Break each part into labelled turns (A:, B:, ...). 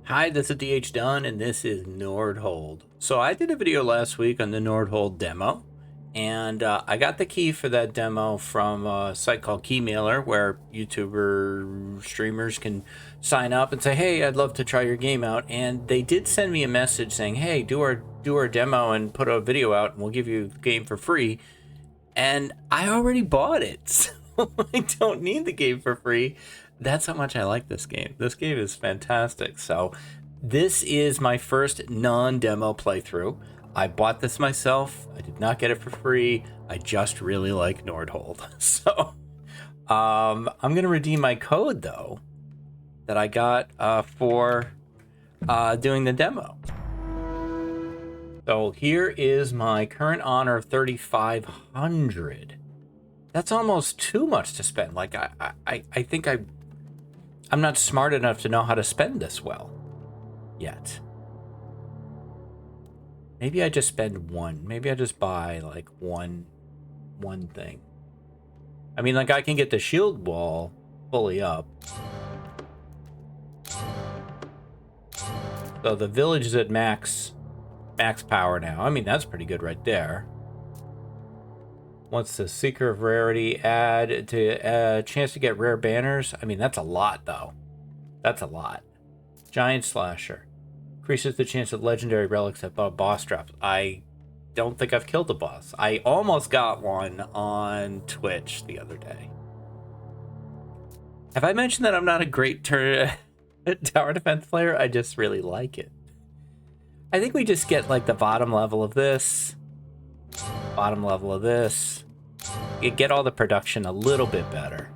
A: Hi, this is Dunn, and this is Nordhold. So I did a video last week on the Nordhold demo, and I got the key for that demo from a site called Keymailer, where YouTuber streamers can sign up and say, hey, I'd love to try your game out. And they did send me a message saying, hey, do our demo and put a video out, and we'll give you the game for free. And I already bought it, so I don't need the game for free. That's how much I like this game. This game is fantastic. So this is my first non-demo playthrough. I bought this myself. I did not get it for free. I just really like Nordhold. So I'm going to redeem my code, though, that I got for doing the demo. So here is my current honor of 3,500. That's almost too much to spend. Like, I think I'm not smart enough to know how to spend this well yet. Maybe I just spend one. Maybe I just buy like one thing. I mean, like, I can get the shield wall fully up. So the village is at max power now. I mean, that's pretty good right there. What's the Seeker of Rarity add to chance to get rare banners? I mean, that's a lot, though. That's a lot. Giant Slasher. Increases the chance of legendary relics at boss drops. I don't think I've killed a boss. I almost got one on Twitch the other day. Have I mentioned that I'm not a great tower defense player? I just really like it. I think we just get, like, the bottom level of this. Bottom level of this. You get all the production a little bit better.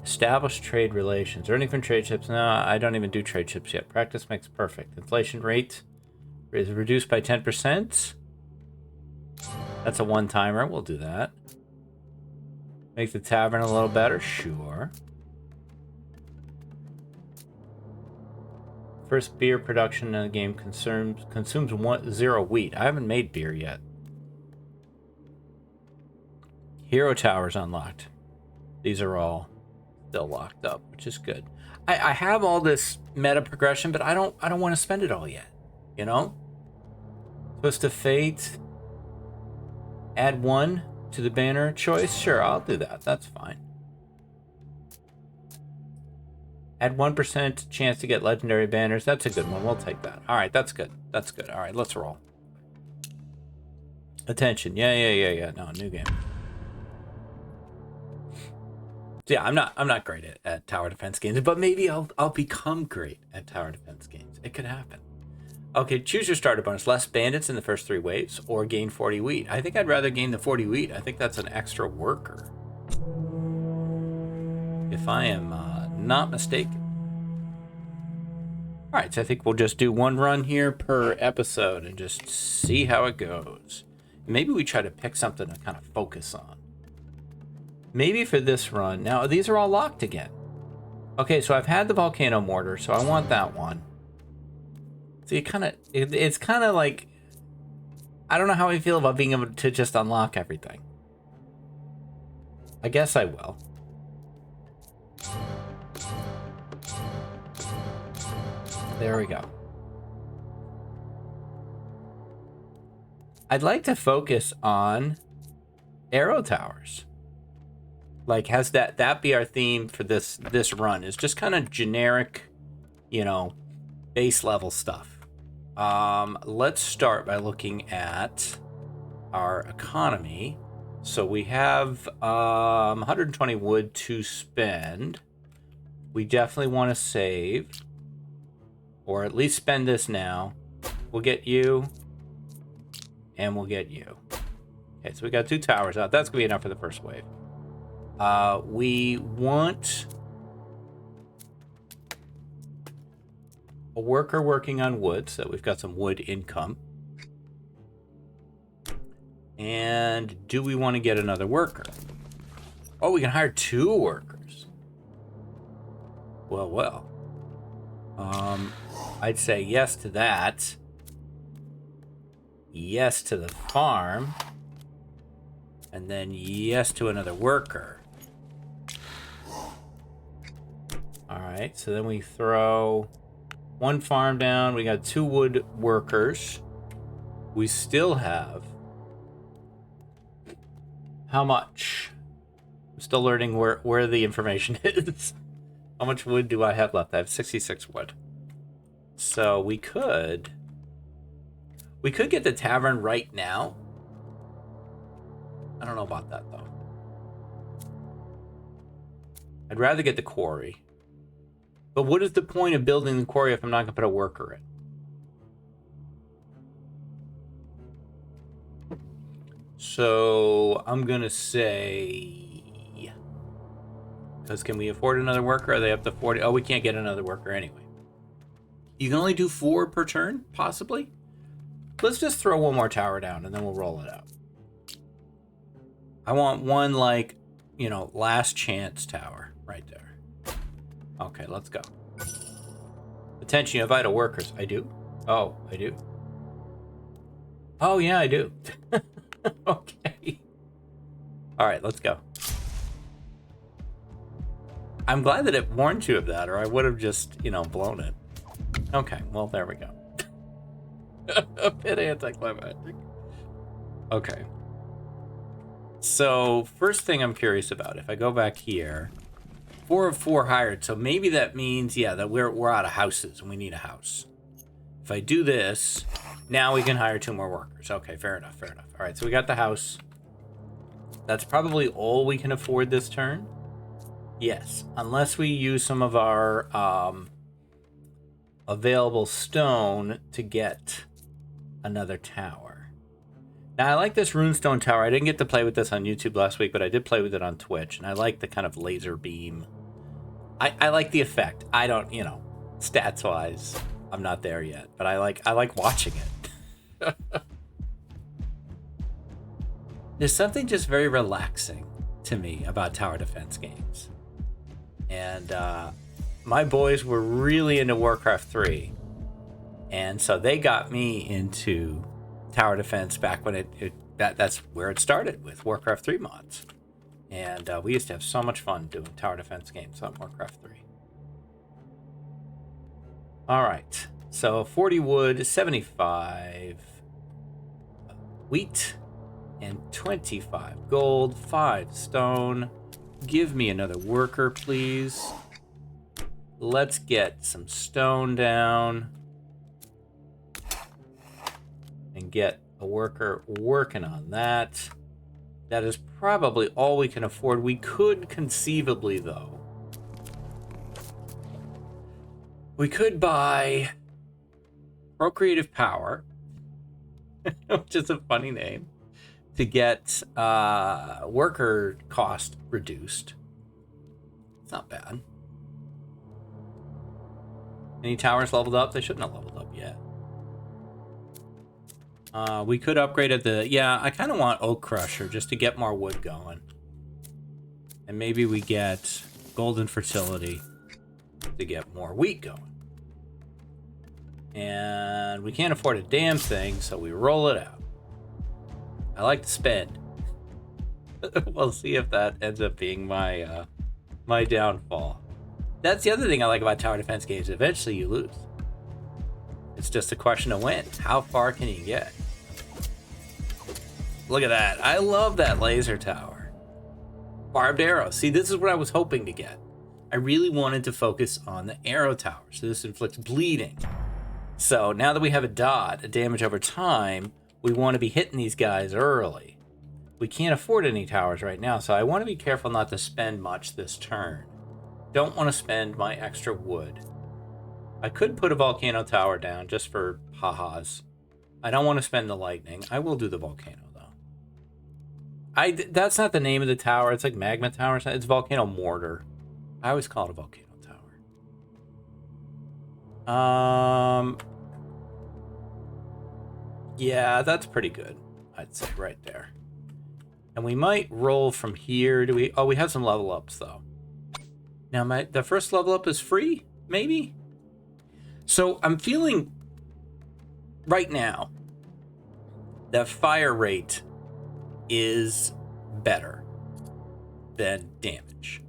A: Establish trade relations. Earning from trade ships. No, I don't even do trade ships yet. Practice makes perfect. Inflation rate is reduced by 10%. That's a one-timer. We'll do that. Make the tavern a little better. Sure. First beer production in the game consumes 0 wheat. I haven't made beer yet. Hero towers unlocked. These are all still locked up, which is good. I have all this meta progression, but I don't want to spend it all yet. You know? Twist of Fate. Add 1 to the banner choice. Sure, I'll do that. That's fine. Add 1% chance to get legendary banners. That's a good one. We'll take that. All right, that's good. That's good. All right, let's roll. Attention. Yeah. No, new game. So yeah, I'm not great at tower defense games, but maybe I'll become great at tower defense games. It could happen. Okay, choose your starter bonus. Less bandits in the first 3 waves, or gain 40 wheat. I think I'd rather gain the 40 wheat. I think that's an extra worker. If I am not mistaken. All right, so I think we'll just do 1 run here per episode and just see how it goes. Maybe we try to pick something to kind of focus on. Maybe for this run. Now, these are all locked again. Okay, so I've had the volcano mortar, so I want that one. So it's kind of like, I don't know how I feel about being able to just unlock everything. I guess I will. There we go. I'd like to focus on arrow towers. Like, has that be our theme for this run? Is just kind of generic, you know, base level stuff. Let's start by looking at our economy. So we have 120 wood to spend. We definitely want to save. Or at least spend this now. We'll get you. And we'll get you. Okay, so we got 2 towers out. That's going to be enough for the first wave. We want a worker working on wood, so we've got some wood income. And do we want to get another worker? Oh, we can hire 2 workers. Well. I'd say yes to that. Yes to the farm. And then yes to another worker. right, so then we throw 1 farm down. We got 2 wood workers. We still have... How much? I'm still learning where the information is. How much wood do I have left? I have 66 wood. So we could get the tavern right now. I don't know about that, though. I'd rather get the quarry. But what is the point of building the quarry if I'm not going to put a worker in? So I'm going to say... Because can we afford another worker? Are they up to 40? Oh, we can't get another worker anyway. You can only do 4 per turn, possibly? Let's just throw 1 more tower down and then we'll roll it out. I want one, like, you know, last chance tower right there. Okay, let's go. Attention, you have vital workers. I do? Oh, I do. Oh, yeah, I do. Okay. All right, let's go. I'm glad that it warned you of that, or I would have just, you know, blown it. Okay, well, there we go. A bit anticlimactic. Okay. So, first thing I'm curious about, if I go back here, 4 of 4 hired, so maybe that means, yeah, that we're out of houses and we need a house. If I do this, now we can hire 2 more workers. Okay, fair enough, fair enough. All right, so we got the house. That's probably all we can afford this turn. Yes, unless we use some of our available stone to get another tower. Now, I like this runestone tower. I didn't get to play with this on YouTube last week, but I did play with it on Twitch, and I like the kind of laser beam. I like the effect. I don't, you know, stats-wise, I'm not there yet, but I like watching it. There's something just very relaxing to me about tower defense games. And my boys were really into Warcraft 3. And so they got me into tower defense back when that's where it started, with Warcraft 3 mods. And we used to have so much fun doing tower defense games on Warcraft 3. All right. So 40 wood, 75 wheat, and 25 gold, 5 stone. Give me another worker, please. Let's get some stone down and get a worker working on that. That is probably all we can afford. We could conceivably, though, we could buy Procreative Power, which is a funny name, to get worker cost reduced. It's not bad. Any towers leveled up? They shouldn't have leveled up yet. We could upgrade at the... Yeah, I kind of want Oak Crusher just to get more wood going. And maybe we get Golden Fertility to get more wheat going. And we can't afford a damn thing, so we roll it out. I like to spend. We'll see if that ends up being my my downfall. That's the other thing I like about tower defense games. Eventually you lose. It's just a question of when. How far can you get? Look at that. I love that laser tower. Barbed arrow. See, this is what I was hoping to get. I really wanted to focus on the arrow tower, so this inflicts bleeding. So now that we have a dot, a damage over time, we want to be hitting these guys early. We can't afford any towers right now, so I want to be careful not to spend much this turn. Don't want to spend my extra wood. I could put a volcano tower down just for ha-has. I don't want to spend the lightning. I will do the volcano, though. That's not the name of the tower. It's like magma tower. It's volcano mortar. I always call it a volcano tower. Yeah, that's pretty good, I'd say, right there. And we might roll from here. Do we? Oh, we have some level ups, though. Now, the first level up is free, maybe? So I'm feeling right now that fire rate is better than damage.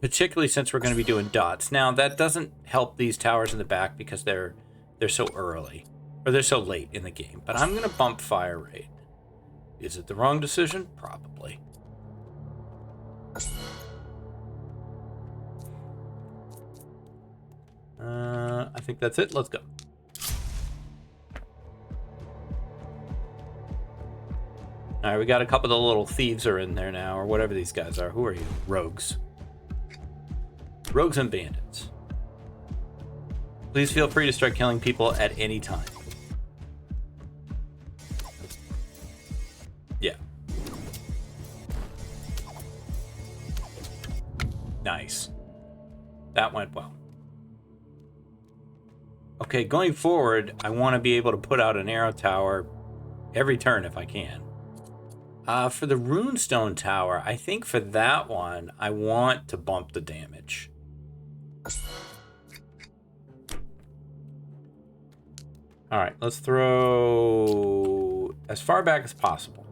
A: particularly since we're going to be doing dots. Now, that doesn't help these towers in the back because they're so early, or they're so late in the game. But I'm going to bump fire rate. Is it the wrong decision? Probably. I think that's it. Let's go. All right, we got a couple of the little thieves are in there now, or whatever these guys are. Who are you? Rogues. Rogues and bandits. Please feel free to start killing people at any time. Yeah. Nice. That went well. Okay, going forward, I want to be able to put out an arrow tower every turn if I can. For the runestone tower, I think for that one, I want to bump the damage. All right, let's throw as far back as possible.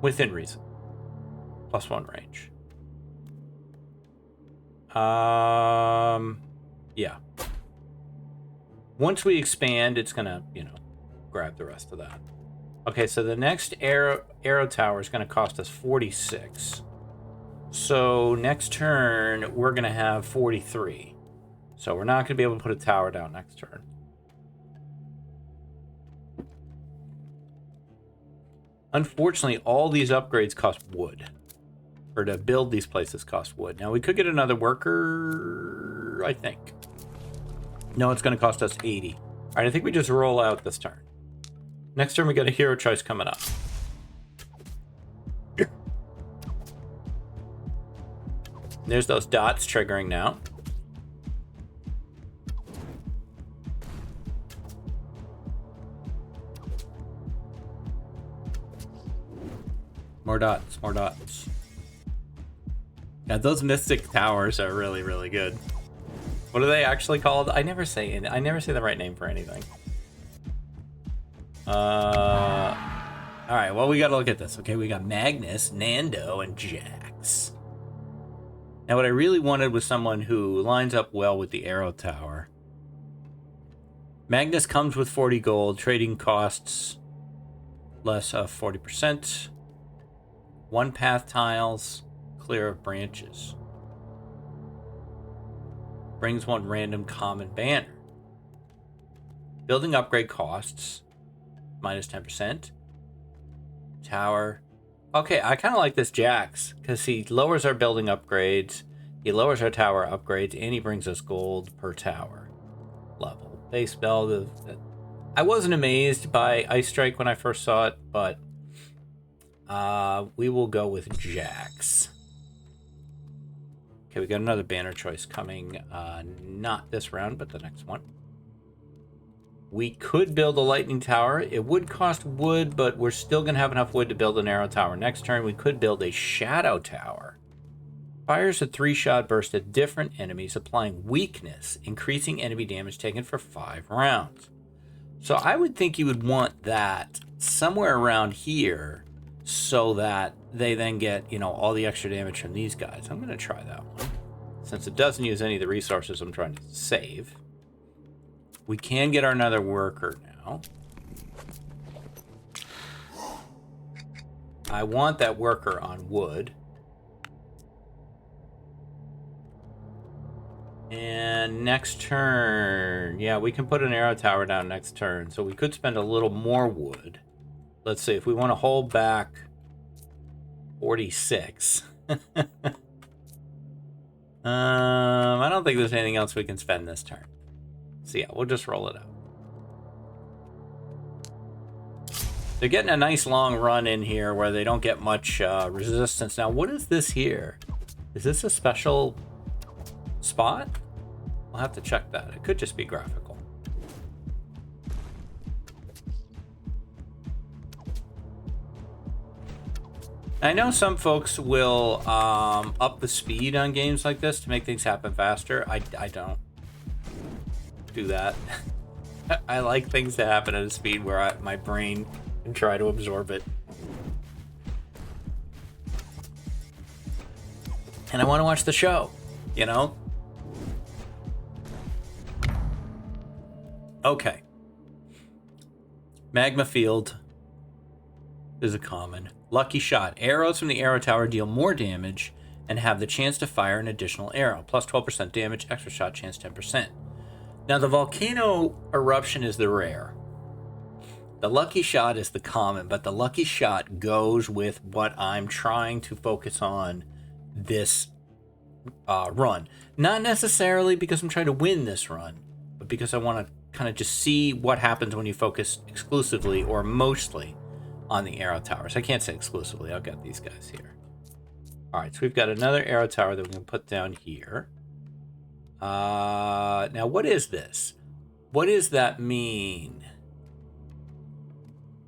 A: Within reason. +1 range. Yeah. Once we expand, it's gonna, grab the rest of that. Okay, so the next arrow tower is gonna cost us 46. So next turn, we're gonna have 43. So we're not gonna be able to put a tower down next turn. Unfortunately, all these upgrades cost wood. Or to build these places cost wood. Now, we could get another worker, I think. No, it's going to cost us 80. All right, I think we just roll out this turn. Next turn, we got a hero choice coming up. There's those dots triggering now. More dots, more dots. Yeah, those mystic towers are really, really good. What are they actually called? I never say the right name for anything. All right, well, we got to look at this. Okay, we got Magnus, Nando, and Jax. Now, what I really wanted was someone who lines up well with the arrow tower. Magnus comes with 40 gold, trading costs less of 40%. 1 path tiles, clear of branches. Brings 1 random common banner. Building upgrade costs minus 10%. Tower. Okay, I kind of like this Jax because he lowers our building upgrades, he lowers our tower upgrades, and he brings us gold per tower level. Base spell. I wasn't amazed by Ice Strike when I first saw it, but we will go with Jax. Okay, we got another banner choice coming. Not this round, but the next one. We could build a lightning tower. It would cost wood, but we're still going to have enough wood to build an arrow tower. Next turn, we could build a shadow tower. Fires a 3-shot burst at different enemies, applying weakness, increasing enemy damage taken for 5 rounds. So I would think you would want that somewhere around here so that they then get, all the extra damage from these guys. I'm going to try that one. Since it doesn't use any of the resources I'm trying to save. We can get our another worker now. I want that worker on wood. And next turn, yeah, we can put an arrow tower down next turn. So we could spend a little more wood. Let's see, if we want to hold back 46. I don't think there's anything else we can spend this turn. So yeah, we'll just roll it out. They're getting a nice long run in here where they don't get much resistance. Now, what is this here? Is this a special spot? I'll have to check that. It could just be graphical. I know some folks will up the speed on games like this to make things happen faster. I don't do that. I like things to happen at a speed where my brain can try to absorb it. And I want to watch the show, you know? Okay. Magma Field is a common. Lucky Shot. Arrows from the arrow tower deal more damage and have the chance to fire an additional arrow. Plus 12% damage, extra shot chance 10%. Now the Volcano Eruption is the rare. The Lucky Shot is the common, but the Lucky Shot goes with what I'm trying to focus on this run. Not necessarily because I'm trying to win this run, but because I want to kind of just see what happens when you focus exclusively or mostly on the arrow towers. I can't say exclusively. I've got these guys here. All right, so we've got another arrow tower that we can put down here. Now, what is this? What does that mean?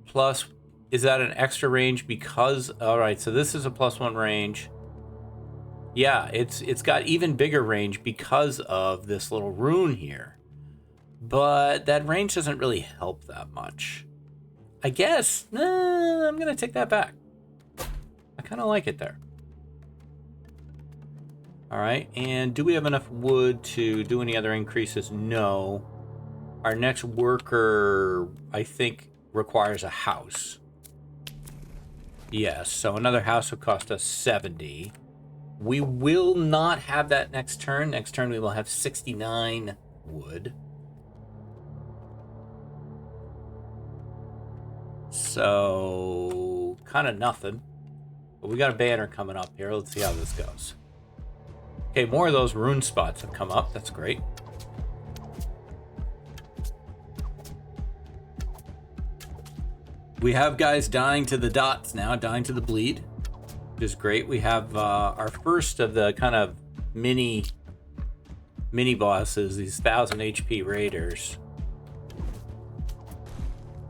A: Plus, is that an extra range because... All right, so this is a +1 range. Yeah, it's got even bigger range because of this little rune here. But that range doesn't really help that much. I guess, I'm going to take that back. I kind of like it there. All right, and do we have enough wood to do any other increases? No. Our next worker, I think, requires a house. Yes, so another house will cost us 70. We will not have that next turn. Next turn, we will have 69 wood. So, kind of nothing. But we got a banner coming up here. Let's see how this goes. Okay, more of those rune spots have come up. That's great. We have guys dying to the dots now, dying to the bleed, which is great. We have our first of the kind of mini bosses, these 1000 HP raiders.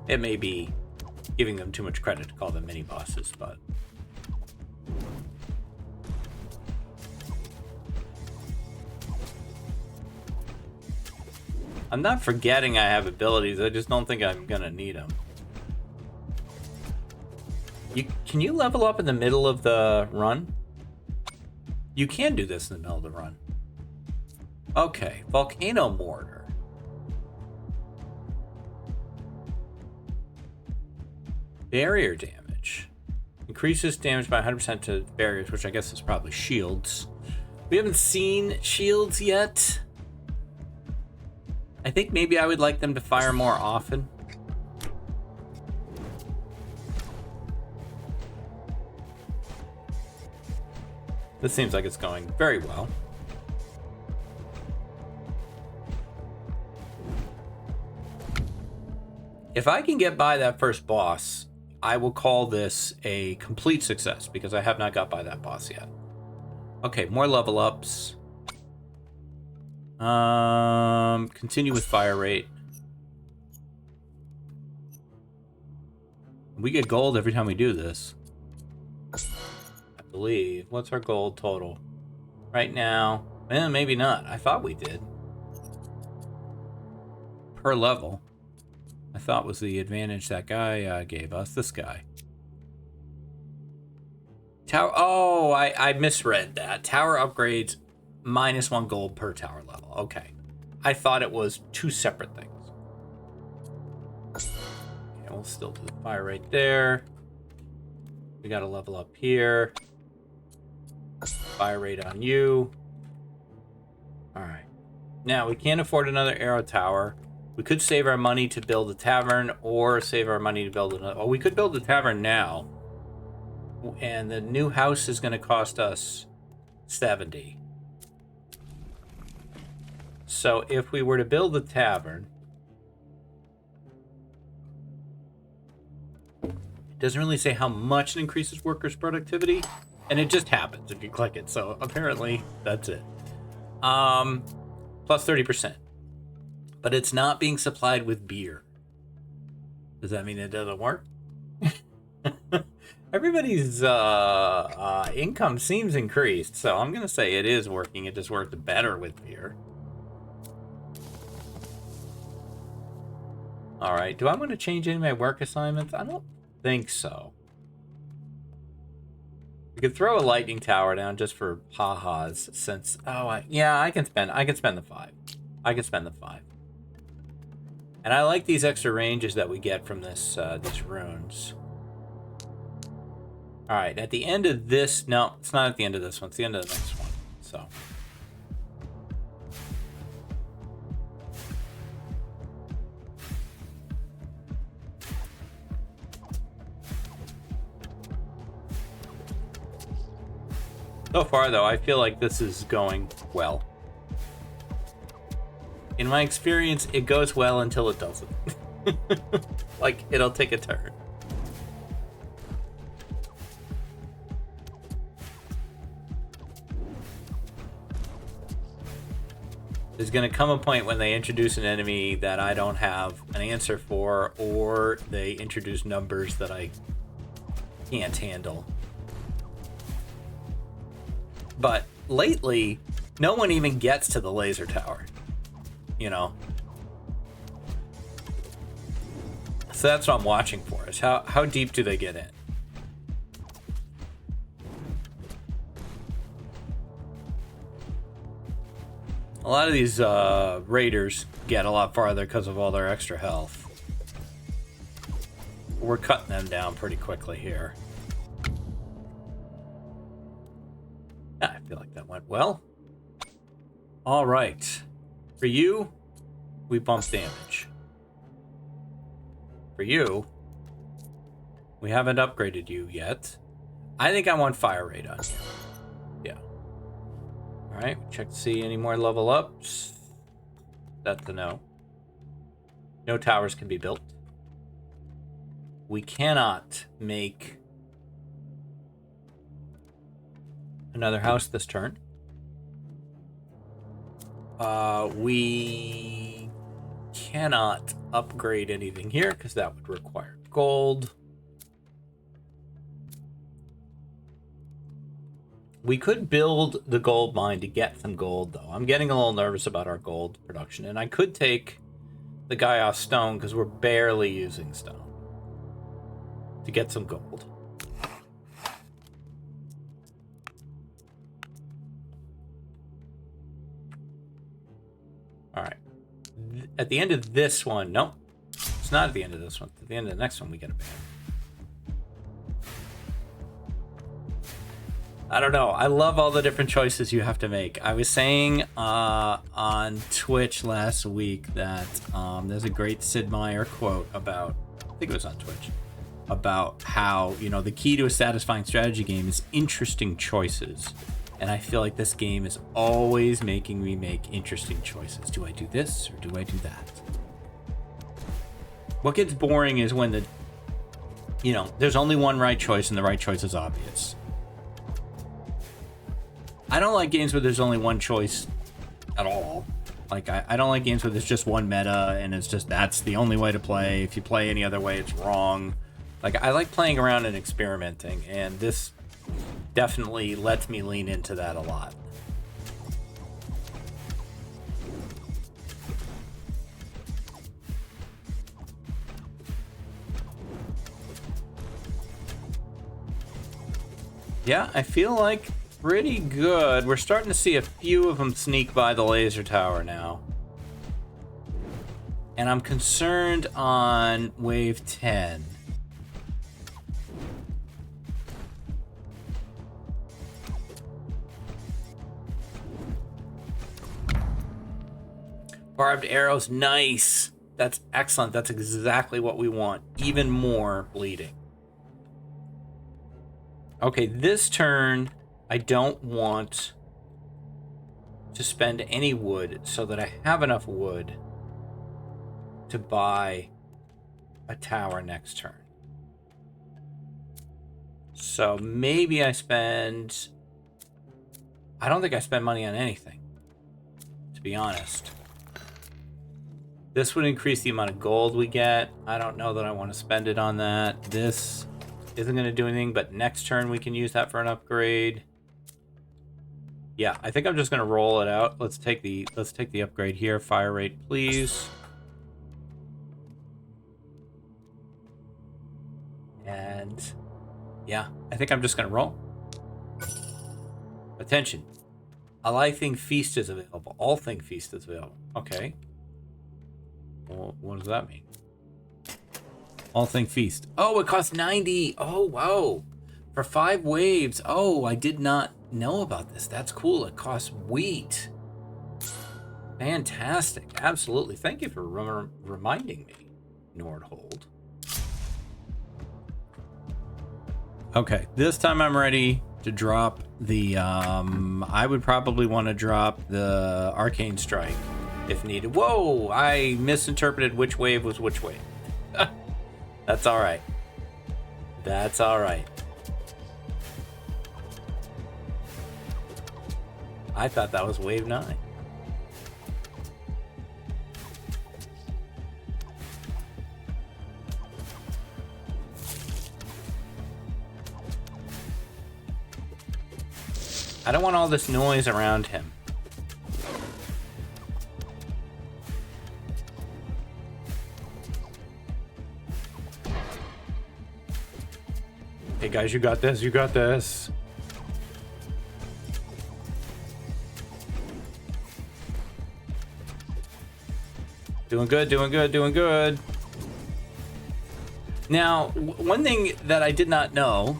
A: It may be giving them too much credit to call them mini bosses, but I'm not forgetting I have abilities. I just don't think I'm gonna need them. Can you level up in the middle of the run? You can do this in the middle of the run. Okay, Volcano Mortar. Barrier damage. Increases damage by 100% to barriers, which I guess is probably shields. We haven't seen shields yet. I think maybe I would like them to fire more often. This seems like it's going very well. If I can get by that first boss, I will call this a complete success because I have not got by that boss yet. Okay, more level ups. Continue with fire rate. We get gold every time we do this. I believe. What's our gold total? Right now, maybe not. I thought we did. Per level. I thought was the advantage that guy gave us. This guy. Tower. Oh, I misread that. Tower upgrades -1 gold per tower level. Okay. I thought it was two separate things. Okay, we'll still do the fire right there. We got to level up here. Fire rate on you. All right. Now, we can't afford another arrow tower. We could save our money to build a tavern or save our money to build another. Well, we could build a tavern now. And the new house is going to cost us 70. So if we were to build a tavern, it doesn't really say how much it increases workers' productivity, and it just happens if you click it. So apparently that's it. Plus 30%. But it's not being supplied with beer. Does that mean it doesn't work? Everybody's income seems increased, so I'm going to say it is working. It just worked better with beer. All right, do I want to change any of my work assignments? I don't think so. We could throw a lightning tower down just for ha-has, since yeah, I can spend the 5. I can spend the 5. And I like these extra ranges that we get from these runes. All right, at the end of this, no, it's not at the end of this one. It's the end of the next one. So. So far, though, I feel like this is going well. In my experience, it goes well until it doesn't. Like, it'll take a turn. There's going to come a point when they introduce an enemy that I don't have an answer for, or they introduce numbers that I can't handle. But lately, no one even gets to the laser tower, you know? So that's what I'm watching for, is how deep do they get in? A lot of these raiders get a lot farther because of all their extra health. We're cutting them down pretty quickly here. I feel like that went well. All right. For you, we bump damage. For you, we haven't upgraded you yet. I think I want fire rate on you. Yeah. All right. Check to see any more level ups. That's a no. No towers can be built. We cannot make another house this turn. We cannot upgrade anything here because that would require gold. We could build the gold mine to get some gold, though. I'm getting a little nervous about our gold production, and I could take the guy off stone because we're barely using stone to get some gold. All right. At the end of this one, nope. It's not at the end of this one. At the end of the next one, we get a ban. I don't know. I love all the different choices you have to make. I was saying on Twitch last week that there's a great Sid Meier quote about, I think it was on Twitch, about how, you know, the key to a satisfying strategy game is interesting choices. And I feel like this game is always making me make interesting choices. Do I do this or do I do that? What gets boring is when there's only one right choice and the right choice is obvious. I don't like games where there's only one choice at all. Like, I don't like games where there's just one meta and it's just that's the only way to play. If you play any other way, it's wrong. Like, I like playing around and experimenting, and this definitely lets me lean into that a lot. Yeah, I feel like pretty good. We're starting to see a few of them sneak by the laser tower now. And I'm concerned on wave 10. Barbed arrows, nice. That's excellent. That's exactly what we want. Even more bleeding. Okay, this turn, I don't want to spend any wood so that I have enough wood to buy a tower next turn. So maybe I spend... I don't think I spend money on anything, to be honest. This would increase the amount of gold we get. I don't know that I want to spend it on that. This isn't going to do anything, but next turn we can use that for an upgrade. Yeah, I think I'm just going to roll it out. Let's take the upgrade here. Fire rate, please. And yeah, I think I'm just going to roll. Attention. Alithing Feast is available. All Thing Feast is available. Okay. Well, what does that mean? All Thing Feast. Oh, it costs 90. Oh, wow. For 5 waves. Oh, I did not know about this. That's cool. It costs wheat. Fantastic. Absolutely. Thank you for reminding me, Nordhold. Okay, this time I'm ready to drop the, I would probably want to drop the Arcane Strike if needed. Whoa, I misinterpreted which wave was which wave. That's all right. That's all right. I thought that was wave 9. I don't want all this noise around him. Hey guys, you got this, you got this. Doing good, doing good, doing good. Now, one thing that I did not know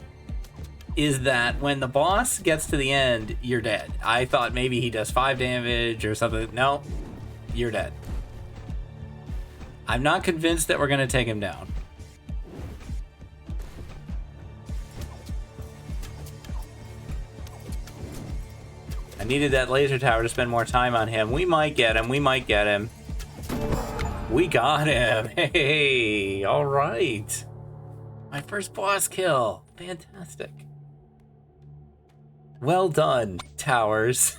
A: is that when the boss gets to the end, you're dead. I thought maybe he does 5 damage or something. No, you're dead. I'm not convinced that we're going to take him down. I needed that laser tower to spend more time on him. We might get him. We might get him. We got him. Hey, all right. My first boss kill. Fantastic. Well done, towers.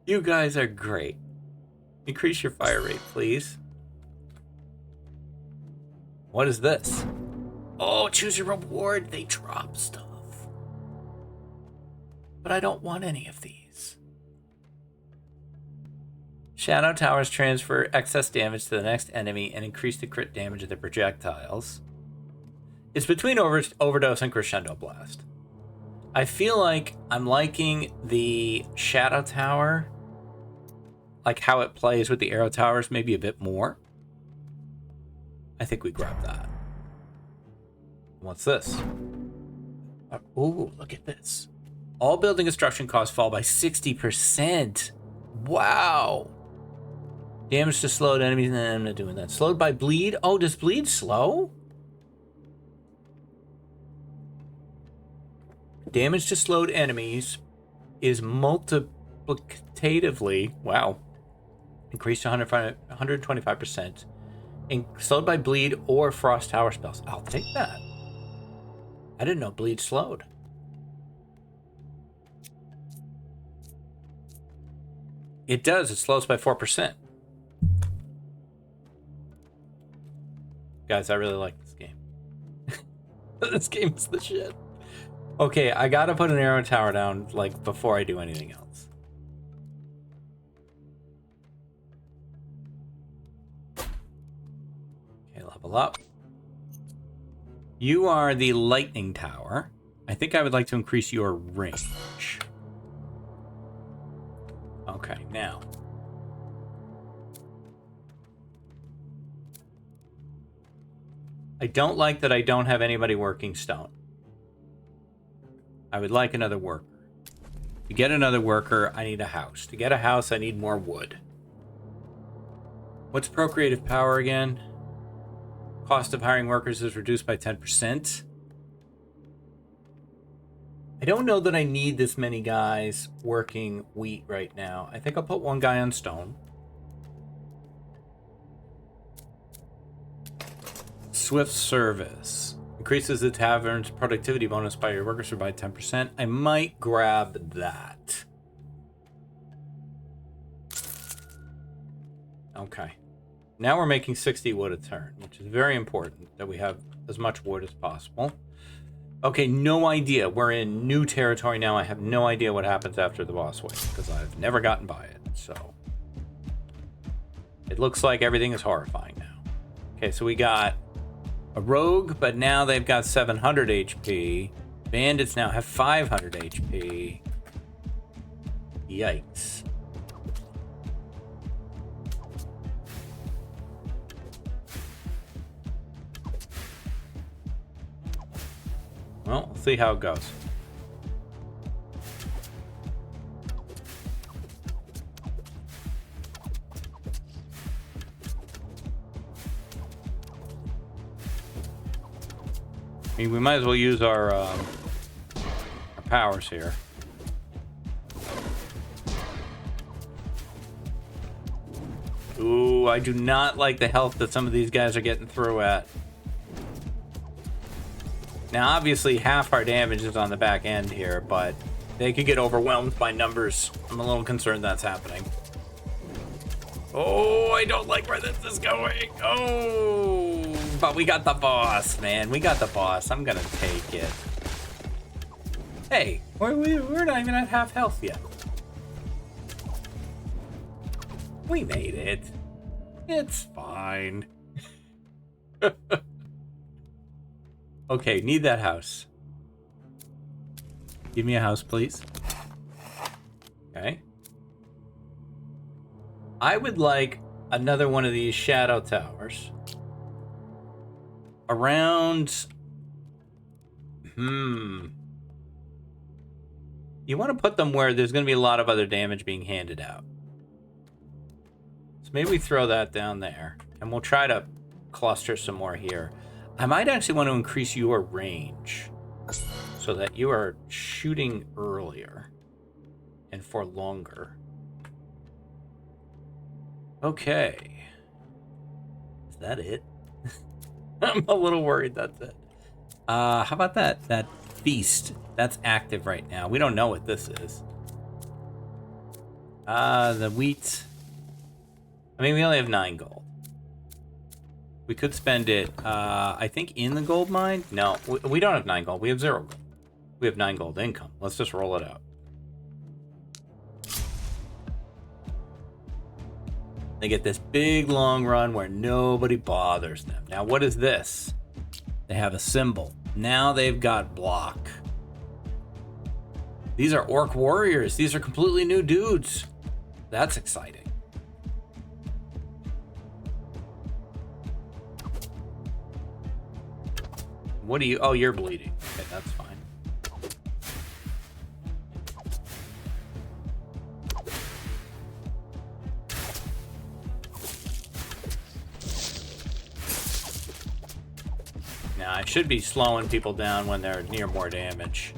A: You guys are great. Increase your fire rate, please. What is this? Oh, choose your reward. They drop stuff. But I don't want any of these. Shadow towers transfer excess damage to the next enemy and increase the crit damage of the projectiles. It's between Overdose and Crescendo Blast. I feel like I'm liking the Shadow Tower, like how it plays with the Arrow Towers, maybe a bit more. I think we grab that. What's this? Oh, look at this. All building construction costs fall by 60%. Wow. Damage to slowed enemies. Nah, I'm not doing that. Slowed by bleed. Oh, does bleed slow? Damage to slowed enemies is multiplicatively, wow, increased to 125%. And slowed by bleed or frost tower spells. I'll take that. I didn't know bleed slowed. It does. It slows by 4%. Guys, I really like this game. This game is the shit. Okay, I gotta put an arrow tower down, like, before I do anything else. Okay, level up. You are the lightning tower. I think I would like to increase your range. Okay, now. I don't like that I don't have anybody working stone. I would like another worker. To get another worker, I need a house. To get a house, I need more wood. What's procreative power again? Cost of hiring workers is reduced by 10%. I don't know that I need this many guys working wheat right now. I think I'll put one guy on stone. Swift service. Increases the tavern's productivity bonus by your workers by 10%. I might grab that. Okay. Now we're making 60 wood a turn, which is very important that we have as much wood as possible. Okay, no idea. We're in new territory now. I have no idea what happens after the boss wave because I've never gotten by it. So it looks like everything is horrifying now. Okay, so we got a rogue, but now they've got 700 HP. Bandits now have 500 HP. Yikes. Well, we'll see how it goes. I mean, we might as well use our powers here. Ooh, I do not like the health that some of these guys are getting through at. Now, obviously, half our damage is on the back end here, but they could get overwhelmed by numbers. I'm a little concerned that's happening. Oh, I don't like where this is going. Oh, but we got the boss, man. We got the boss. I'm gonna take it. Hey, we're not even at half health yet. We made it. It's fine. Okay, need that house. Give me a house, please. Okay. I would like another one of these shadow towers. Around... You want to put them where there's going to be a lot of other damage being handed out. So maybe we throw that down there. And we'll try to cluster some more here. I might actually want to increase your range. So that you are shooting earlier. And for longer. Okay. Is that it? I'm a little worried that's it. How about that feast? That's active right now. We don't know what this is. The wheat. I mean, we only have 9 gold. We could spend it, I think, in the gold mine. No, we don't have 9 gold. We have 0 gold. We have 9 gold income. Let's just roll it out. They get this big long run where nobody bothers them. Now, what is this? They have a symbol. Now they've got block. These are orc warriors. These are completely new dudes. That's exciting. What do you... Oh, you're bleeding. Okay, that's fine. Now, I should be slowing people down when they're near more damage.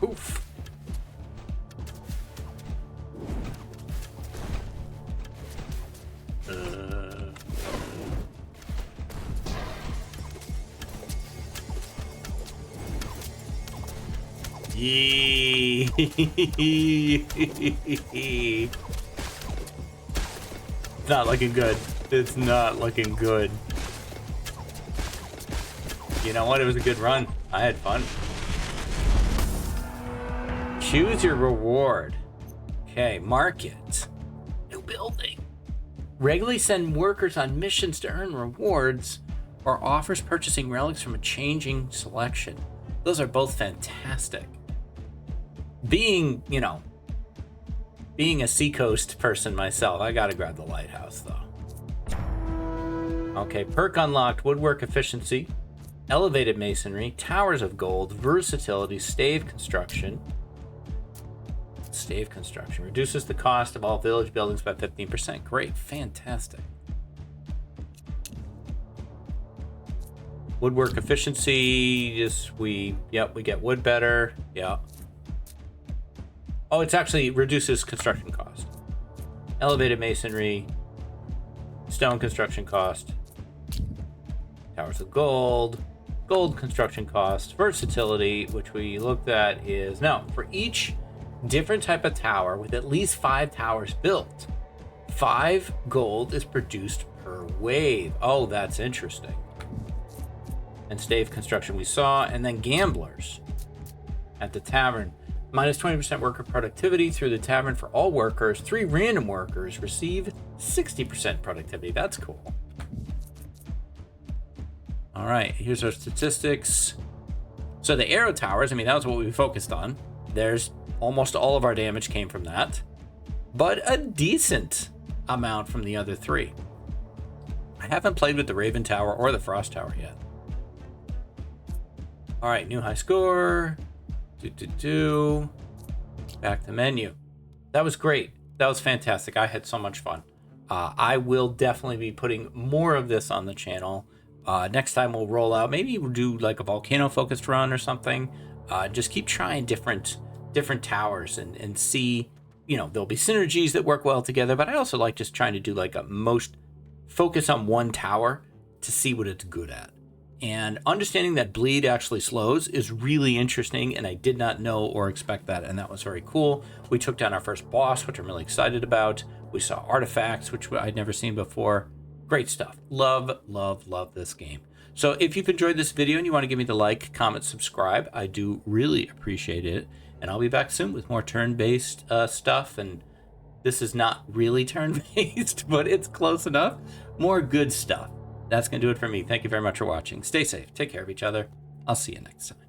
A: Oof. Yee. It's not looking good. It's not looking good. You know what? It was a good run. I had fun. Choose your reward. Okay, market. New building. Regularly send workers on missions to earn rewards or offers purchasing relics from a changing selection. Those are both fantastic. Being, you know, being a seacoast person myself, I gotta grab the lighthouse though. Okay, perk unlocked, woodwork efficiency, elevated masonry, towers of gold, versatility, stave construction. Stave construction reduces the cost of all village buildings by 15%. Great, fantastic. Woodwork efficiency, we get wood better. Yeah. Oh, it's actually reduces construction cost. Elevated masonry, stone construction cost, towers of gold, gold construction cost, versatility, which we looked at is, no, for each different type of tower with at least 5 towers built, 5 gold is produced per wave. Oh, that's interesting. And stave construction we saw, and then gamblers at the tavern. Minus 20% worker productivity through the tavern for all workers. 3 random workers receive 60% productivity. That's cool. All right, here's our statistics. So the arrow towers, I mean, that was what we focused on. There's almost all of our damage came from that, but a decent amount from the other three. I haven't played with the Raven Tower or the Frost Tower yet. All right, new high score. Back to menu. That was great. That was fantastic. I had so much fun. I will definitely be putting more of this on the channel. Next time we'll roll out, maybe we'll do like a volcano focused run or something. Just keep trying different towers and see, you know, there'll be synergies that work well together, but I also like just trying to do like a most focus on one tower to see what it's good at. And understanding that bleed actually slows is really interesting, and I did not know or expect that, and that was very cool. We took down our first boss, which I'm really excited about. We saw artifacts, which I'd never seen before. Great stuff. Love, love, love this game. So if you've enjoyed this video and you want to give me the like, comment, subscribe, I do really appreciate it. And I'll be back soon with more turn-based stuff. And this is not really turn-based, but it's close enough. More good stuff. That's going to do it for me. Thank you very much for watching. Stay safe. Take care of each other. I'll see you next time.